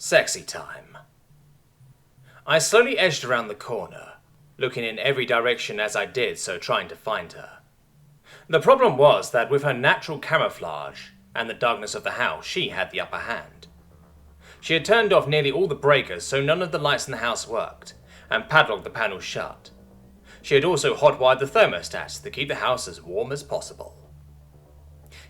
Sexy time. I slowly edged around the corner, looking in every direction as I did so, trying to find her. The problem was that with her natural camouflage and the darkness of the house, she had the upper hand. She had turned off nearly all the breakers so none of the lights in the house worked, and padlocked the panels shut. She had also hotwired the thermostat to keep the house as warm as possible.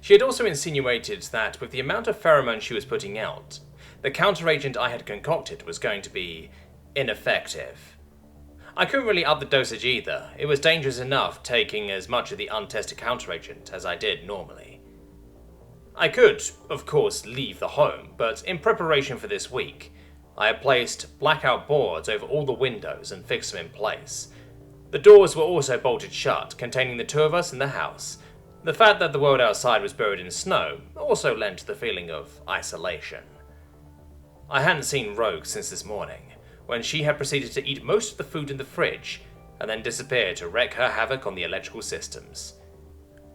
She had also insinuated that with the amount of pheromone she was putting out, the counteragent I had concocted was going to be ineffective. I couldn't really up the dosage either. It was dangerous enough taking as much of the untested counteragent as I did normally. I could, of course, leave the home, but in preparation for this week, I had placed blackout boards over all the windows and fixed them in place. The doors were also bolted shut, containing the two of us in the house. The fact that the world outside was buried in snow also lent to the feeling of isolation. I hadn't seen Rogue since this morning, when she had proceeded to eat most of the food in the fridge and then disappeared to wreak her havoc on the electrical systems.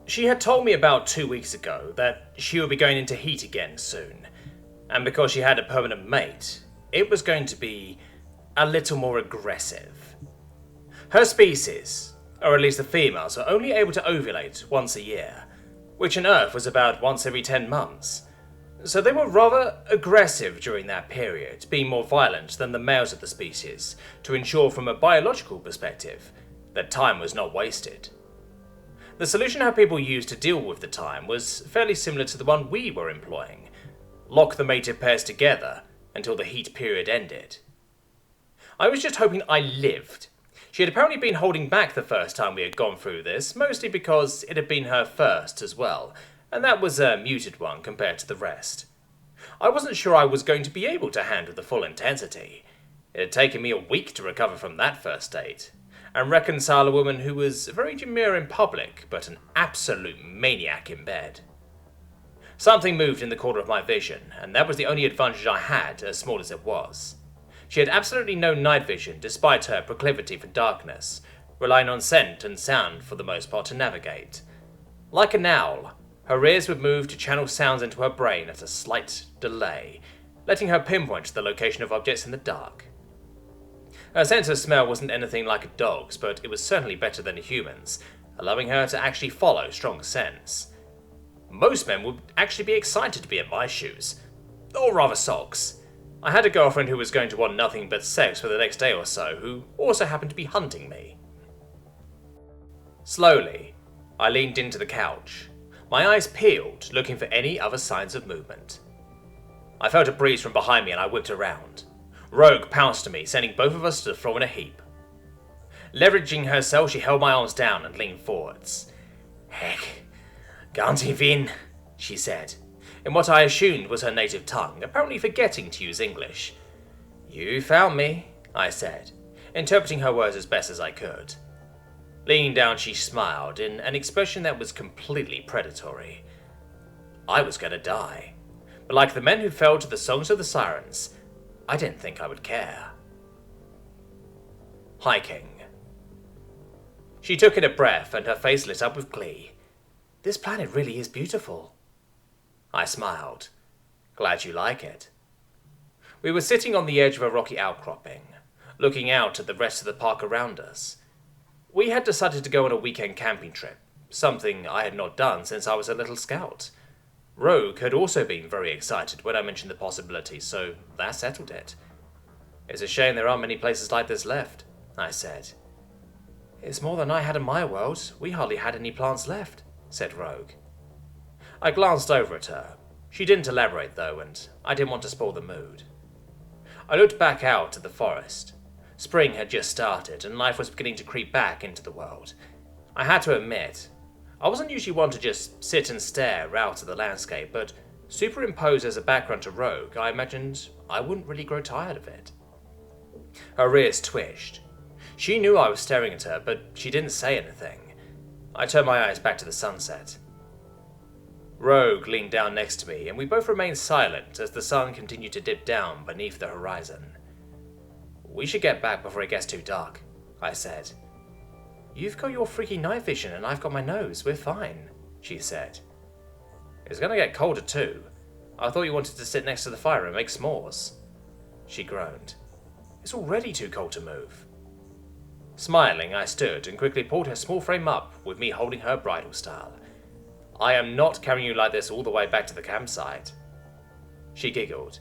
She had told me about 2 weeks ago that she would be going into heat again soon, and because she had a permanent mate, it was going to be a little more aggressive. Her species, or at least the females, were only able to ovulate once a year, which on Earth was about once every 10 months. So they were rather aggressive during that period, being more violent than the males of the species, to ensure from a biological perspective that time was not wasted. The solution how people used to deal with the time was fairly similar to the one we were employing. Lock the mated pairs together until the heat period ended. I was just hoping I lived. She had apparently been holding back the first time we had gone through this, mostly because it had been her first as well, and that was a muted one compared to the rest. I wasn't sure I was going to be able to handle the full intensity. It had taken me a week to recover from that first date, and reconcile a woman who was very demure in public, but an absolute maniac in bed. Something moved in the corner of my vision, and that was the only advantage I had, as small as it was. She had absolutely no night vision, despite her proclivity for darkness, relying on scent and sound for the most part to navigate. Like an owl, her ears would move to channel sounds into her brain at a slight delay, letting her pinpoint the location of objects in the dark. Her sense of smell wasn't anything like a dog's, but it was certainly better than a human's, allowing her to actually follow strong scents. Most men would actually be excited to be in my shoes, or rather socks. I had a girlfriend who was going to want nothing but sex for the next day or so, who also happened to be hunting me. Slowly, I leaned into the couch, my eyes peeled, looking for any other signs of movement. I felt a breeze from behind me and I whipped around. Rogue pounced at me, sending both of us to the floor in a heap. Leveraging herself, she held my arms down and leaned forwards. "Heck, can't even," she said, in what I assumed was her native tongue, apparently forgetting to use English. "You found me," I said, interpreting her words as best as I could. Leaning down, she smiled in an expression that was completely predatory. I was going to die, but like the men who fell to the songs of the sirens, I didn't think I would care. Hiking. She took in a breath and her face lit up with glee. "This planet really is beautiful." I smiled. "Glad you like it." We were sitting on the edge of a rocky outcropping, looking out at the rest of the park around us. We had decided to go on a weekend camping trip, something I had not done since I was a little scout. Rogue had also been very excited when I mentioned the possibility, so that settled it. "It's a shame there aren't many places like this left," I said. "It's more than I had in my world. We hardly had any plants left," said Rogue. I glanced over at her. She didn't elaborate though, and I didn't want to spoil the mood. I looked back out at the forest. Spring had just started, and life was beginning to creep back into the world. I had to admit, I wasn't usually one to just sit and stare out at the landscape, but superimposed as a background to Rogue, I imagined I wouldn't really grow tired of it. Her ears twitched. She knew I was staring at her, but she didn't say anything. I turned my eyes back to the sunset. Rogue leaned down next to me, and we both remained silent as the sun continued to dip down beneath the horizon. "We should get back before it gets too dark," I said. "You've got your freaky night vision and I've got my nose. We're fine," she said. "It's gonna get colder too. I thought you wanted to sit next to the fire and make s'mores." she groaned. "It's already too cold to move." Smiling, I stood and quickly pulled her small frame up, with me holding her bridle style. "I am not carrying you like this all the way back to the campsite." She giggled.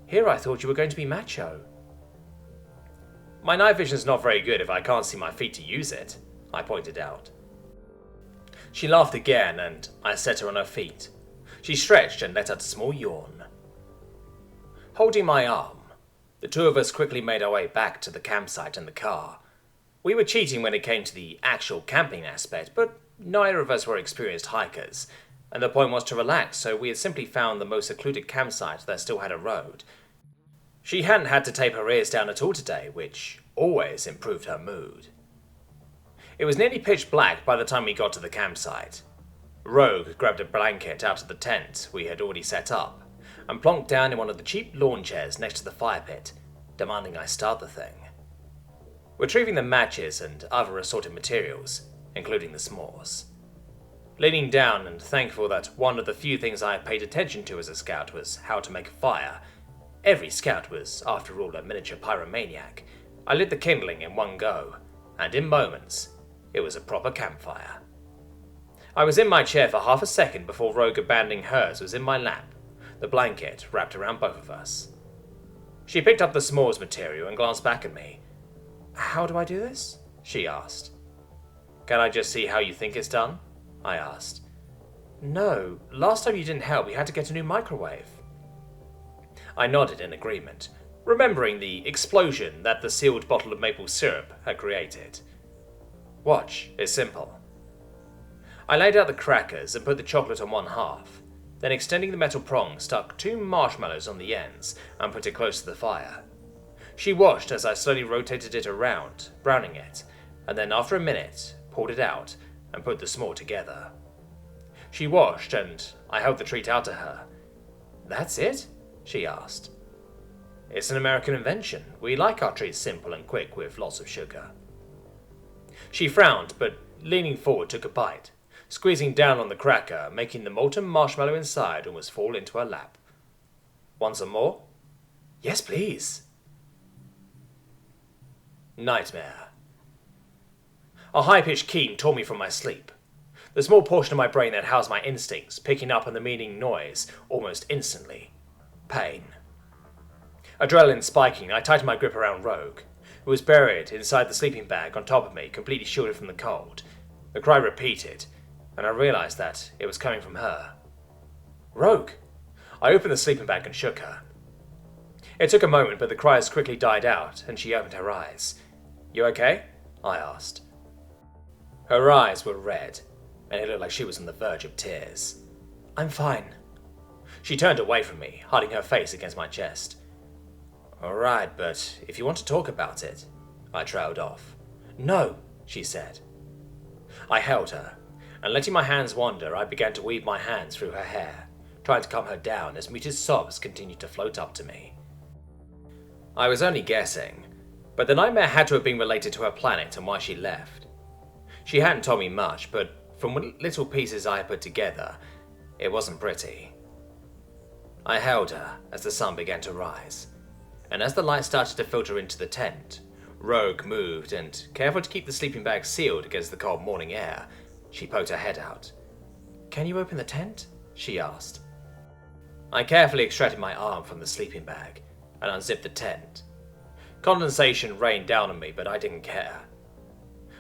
"Here I thought you were going to be macho." "My night vision's not very good if I can't see my feet to use it," I pointed out. She laughed again, and I set her on her feet. She stretched and let out a small yawn. Holding my arm, the two of us quickly made our way back to the campsite and the car. We were cheating when it came to the actual camping aspect, but neither of us were experienced hikers, and the point was to relax, so we had simply found the most secluded campsite that still had a road. She hadn't had to tape her ears down at all today, which always improved her mood. It was nearly pitch black by the time we got to the campsite. Rogue grabbed a blanket out of the tent we had already set up, and plonked down in one of the cheap lawn chairs next to the fire pit, demanding I start the thing. Retrieving the matches and other assorted materials, including the s'mores. Leaning down and thankful that one of the few things I had paid attention to as a scout was how to make a fire. Every scout was, after all, a miniature pyromaniac. I lit the kindling in one go, and in moments, it was a proper campfire. I was in my chair for half a second before Rogue abandoning hers was in my lap, the blanket wrapped around both of us. She picked up the s'mores material and glanced back at me. "How do I do this?" she asked. "Can I just see how you think it's done?" I asked. "No, last time you didn't help, we had to get a new microwave." I nodded in agreement, remembering the explosion that the sealed bottle of maple syrup had created. "Watch, it's simple." I laid out the crackers and put the chocolate on one half, then extending the metal prong stuck 2 marshmallows on the ends and put it close to the fire. She watched as I slowly rotated it around, browning it, and then after a minute, pulled it out and put the s'more together. She watched and I held the treat out to her. "That's it?" she asked. "It's an American invention. We like our treats simple and quick with lots of sugar." She frowned, but leaning forward took a bite, squeezing down on the cracker, making the molten marshmallow inside almost fall into her lap. "Want some more?" "Yes, please." Nightmare. A high-pitched keen tore me from my sleep. The small portion of my brain that housed my instincts picking up on the meaning noise almost instantly. Pain. Adrenaline spiking, I tightened my grip around Rogue, who was buried inside the sleeping bag on top of me, completely shielded from the cold. The cry repeated, and I realized that it was coming from her. "Rogue!" I opened the sleeping bag and shook her. It took a moment, but the cries quickly died out, and she opened her eyes. "You okay?" I asked. Her eyes were red, and it looked like she was on the verge of tears. "I'm fine." She turned away from me, hiding her face against my chest. "Alright, but if you want to talk about it," I trailed off. "No," she said. I held her, and letting my hands wander, I began to weave my hands through her hair, trying to calm her down as muted sobs continued to float up to me. I was only guessing, but the nightmare had to have been related to her planet and why she left. She hadn't told me much, but from what little pieces I had put together, it wasn't pretty. I held her as the sun began to rise, and as the light started to filter into the tent, Rogue moved and, careful to keep the sleeping bag sealed against the cold morning air, she poked her head out. "Can you open the tent?" she asked. I carefully extracted my arm from the sleeping bag and unzipped the tent. Condensation rained down on me, but I didn't care.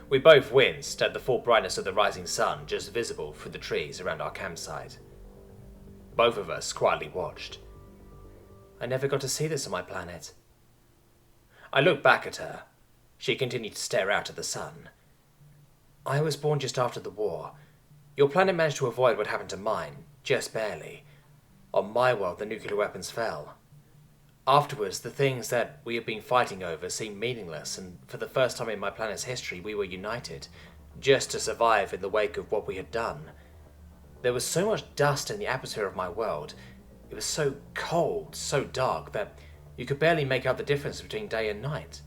We both winced at the full brightness of the rising sun just visible through the trees around our campsite. Both of us quietly watched. "I never got to see this on my planet." I looked back at her. She continued to stare out at the sun. "I was born just after the war. Your planet managed to avoid what happened to mine, just barely. On my world, the nuclear weapons fell. Afterwards, the things that we had been fighting over seemed meaningless, and for the first time in my planet's history, we were united, just to survive in the wake of what we had done. There was so much dust in the atmosphere of my world. It was so cold, so dark, that you could barely make out the difference between day and night."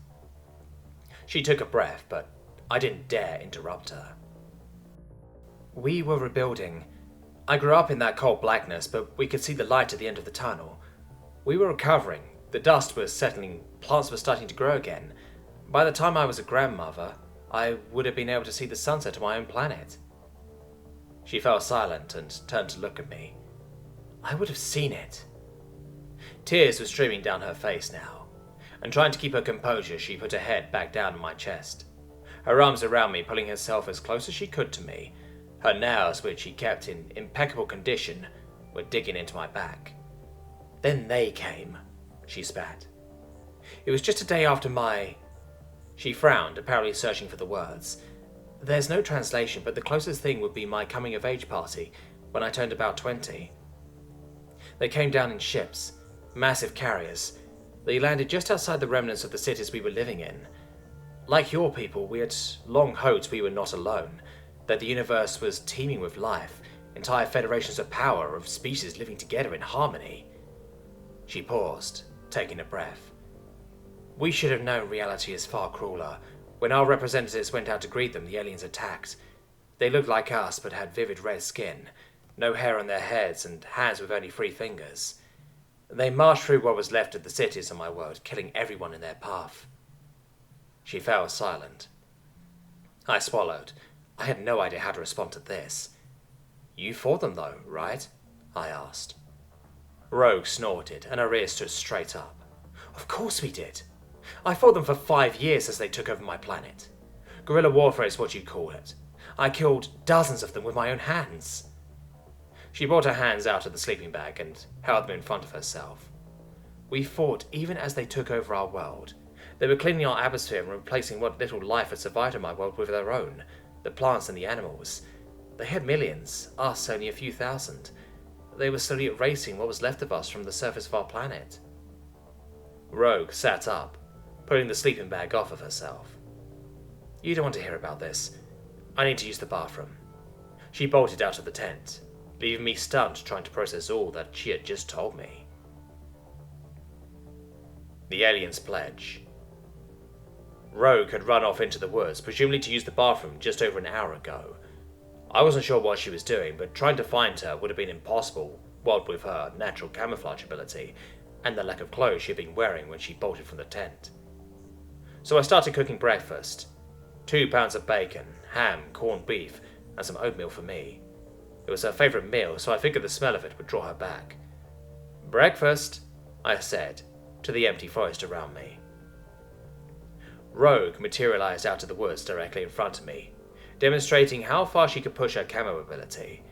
She took a breath, but I didn't dare interrupt her. "We were rebuilding. I grew up in that cold blackness, but we could see the light at the end of the tunnel. We were recovering, The dust was settling, plants were starting to grow again. By the time I was a grandmother, I would have been able to see the sunset on my own planet. She fell silent and turned to look at me. I would have seen it. Tears were streaming down her face now, and trying to keep her composure, she put her head back down on my chest, her arms around me, pulling herself as close as she could to me. Her nails, which she kept in impeccable condition, were digging into my back. Then they came, she spat. It was just a day after my... She frowned, apparently searching for the words. There's no translation, but the closest thing would be my coming-of-age party, when I turned about 20. They came down in ships, massive carriers. They landed just outside the remnants of the cities we were living in. Like your people, we had long hoped we were not alone, that the universe was teeming with life, entire federations of power, of species living together in harmony. She paused, taking a breath. We should have known reality is far crueler. When our representatives went out to greet them, the aliens attacked. They looked like us, but had vivid red skin, no hair on their heads, and hands with only 3 fingers. They marched through what was left of the cities of my world, killing everyone in their path. She fell silent. I swallowed. I had no idea how to respond to this. You fought them though, right? I asked. Rogue snorted, and her ears stood straight up. Of course we did. I fought them for 5 years as they took over my planet. Guerrilla warfare is what you call it. I killed dozens of them with my own hands. She brought her hands out of the sleeping bag and held them in front of herself. We fought even as they took over our world. They were cleaning our atmosphere and replacing what little life had survived in my world with their own, the plants and the animals. They had millions, us only a few thousand. They were slowly erasing what was left of us from the surface of our planet. Rogue sat up, pulling the sleeping bag off of herself. You don't want to hear about this. I need to use the bathroom. She bolted out of the tent, leaving me stunned trying to process all that she had just told me. The alien's pledge. Rogue had run off into the woods, presumably to use the bathroom, just over an hour ago. I wasn't sure what she was doing, but trying to find her would have been impossible, what with her natural camouflage ability, and the lack of clothes she had been wearing when she bolted from the tent. So I started cooking breakfast. 2 pounds of bacon, ham, corned beef, and some oatmeal for me. It was her favourite meal, so I figured the smell of it would draw her back. Breakfast, I said, to the empty forest around me. Rogue materialized out of the woods directly in front of me, demonstrating how far she could push her camo ability.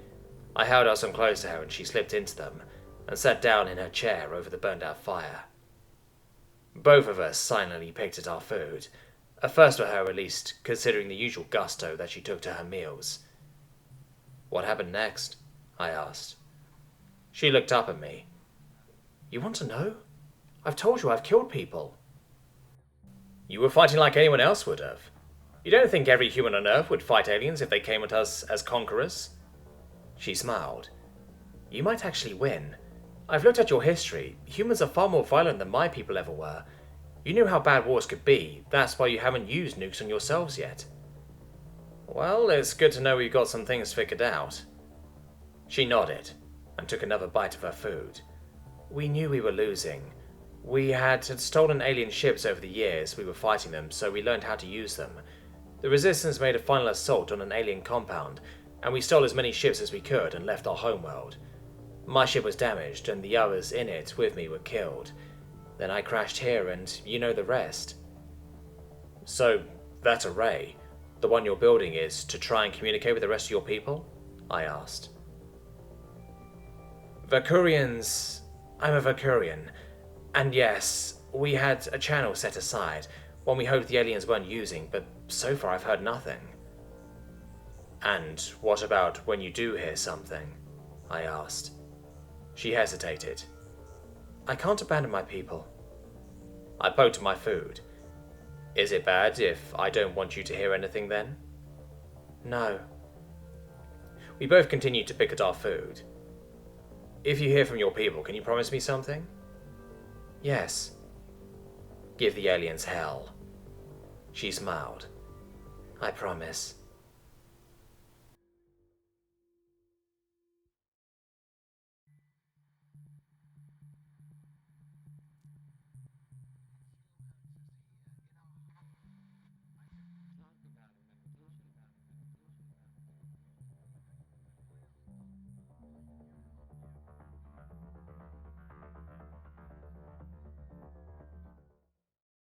I held out some clothes to her and she slipped into them, and sat down in her chair over the burned-out fire. Both of us silently picked at our food, a first for her at least, considering the usual gusto that she took to her meals. What happened next? I asked. She looked up at me. You want to know? I've told you I've killed people. You were fighting like anyone else would have. You don't think every human on Earth would fight aliens if they came at us as conquerors? She smiled. You might actually win. I've looked at your history. Humans are far more violent than my people ever were. You knew how bad wars could be. That's why you haven't used nukes on yourselves yet. Well, it's good to know we've got some things figured out. She nodded and took another bite of her food. We knew we were losing. We had stolen alien ships over the years we were fighting them, so we learned how to use them. The Resistance made a final assault on an alien compound, and we stole as many ships as we could and left our homeworld. My ship was damaged, and the others in it with me were killed. Then I crashed here, and you know the rest. So, that array, the one you're building, is to try and communicate with the rest of your people? I asked. Vakurians... I'm a Vakurian. And yes, we had a channel set aside, one we hoped the aliens weren't using, but so far I've heard nothing. And what about when you do hear something? I asked. She hesitated. I can't abandon my people. I poked at my food. Is it bad if I don't want you to hear anything then? No. We both continued to pick at our food. If you hear from your people, can you promise me something? Yes. Give the aliens hell. She smiled. I promise.